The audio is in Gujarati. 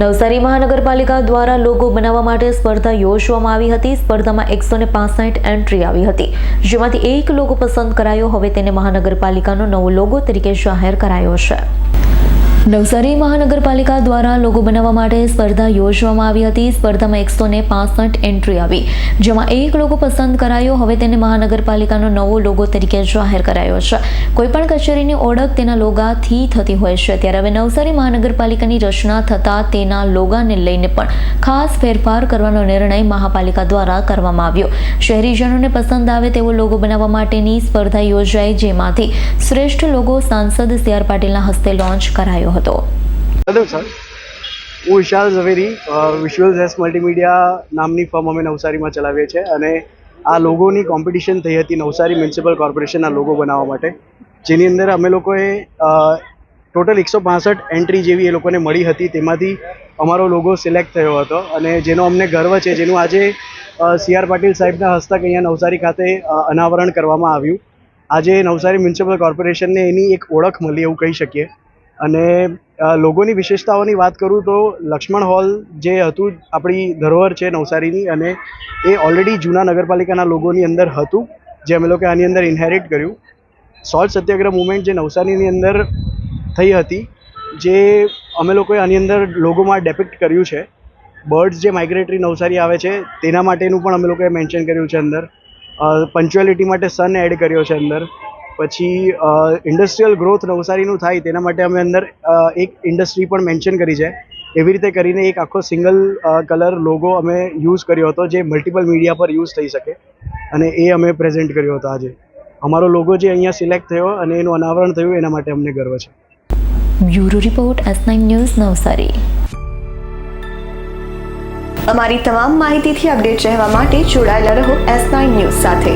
નવસારી મહાનગરપાલિકા દ્વારા લોગો બનાવવા માટે સ્પર્ધા યોજવામાં આવી હતી। સ્પર્ધામાં 165 એન્ટ્રી આવી હતી, જેમાંથી એક લોગો પસંદ કરાયો। હવે તેને મહાનગરપાલિકાનો નવો લોગો તરીકે જાહેર કરાયો છે। નવસારી મહાનગરપાલિકા દ્વારા લોગો બનાવવા માટે સ્પર્ધા યોજવામાં આવી હતી। સ્પર્ધામાં 165 એન્ટ્રી આવી, જેમાં એક લોગો પસંદ કરાયો। હવે તેને મહાનગરપાલિકાનો નવો લોગો તરીકે જાહેર કરાયો છે। કોઈપણ કચેરીની ઓળખ તેના લોગાથી થતી હોય છે, ત્યારે હવે નવસારી મહાનગરપાલિકાની રચના થતાં તેના લોગાને લઈને પણ ખાસ ફેરફાર કરવાનો નિર્ણય મહાપાલિકા દ્વારા કરવામાં આવ્યો। શહેરીજનોને પસંદ આવે તેવો લોગો બનાવવા માટેની સ્પર્ધા યોજાઈ, જેમાંથી શ્રેષ્ઠ લોગો સાંસદ CR પાટીલના હસ્તે લોન્ચ કરાયો હતો। હેલો સર, હું વિશાલ ઝવેરી, વિઝ્યુઅલ્સ એસ મલ્ટીમીડિયા નામની ફર્મ અમે નવસારીમાં ચલાવીએ છીએ અને આ લોગોની કોમ્પિટિશન થઈ હતી નવસારી મ્યુનિસિપલ કોર્પોરેશનના લોગો બનાવવા માટે, જેની અંદર અમે લોકોએ ટોટલ 165 એન્ટ્રી જેવી એ લોકોને મળી હતી। તેમાંથી અમારો લોગો સિલેક્ટ થયો હતો અને જેનો અમને ગર્વ છે, જેનું આજે CR પાટીલ સાહેબના હસ્તક અહીંયા નવસારી ખાતે અનાવરણ કરવામાં આવ્યું। આજે નવસારી મ્યુનિસિપલ કોર્પોરેશનને એની એક ઓળખ મળી એવું કહી શકીએ। અને લોગોની વિશેષતાઓની વાત કરું તો લક્ષ્મણ હોલ જે હતું આપણી ધરોહર છે નવસારીની, અને એ ઓલરેડી જૂના નગરપાલિકાના લોગોની અંદર હતું, જે અમે લોકો આની અંદર ઇન્હેરિટ કર્યું। સોલ્ટ સત્યાગ્રહ મુવમેન્ટ જે નવસારીની અંદર થઈ હતી, જે અમે લોકોએ આની અંદર લોગોમાં ડેપિક્ટ કર્યું છે। બર્ડ્સ જે માઇગ્રેટરી નવસારી આવે છે તેના માટેનું પણ અમે લોકોએ મેન્શન કર્યું છે અંદર। પંચ્યુઆલિટી માટે સન એડ કર્યો છે અંદર। પછી ઇન્ડસ્ટ્રીયલ ગ્રોથ નવસારીનું થાય તેના માટે અમે અંદર એક ઇન્ડસ્ટ્રી પણ મેન્શન કરી છે। એવી રીતે કરીને એક આખો સિંગલ કલર લોગો અમે યુઝ કર્યો હતો, જે મલ્ટિપલ મીડિયા પર યુઝ થઈ શકે, અને એ અમે પ્રેઝન્ટ કર્યો હતો આજે। અમારો લોગો જે અહીંયા સિલેક્ટ થયો અને એનું અનાવરણ થયું, એના માટે અમને ગર્વ છે। Bureau report S9 news Navsari. અમારી તમામ માહિતીથી અપડેટ રહેવા માટે જોડાયેલા રહો S9 ન્યૂઝ સાથે।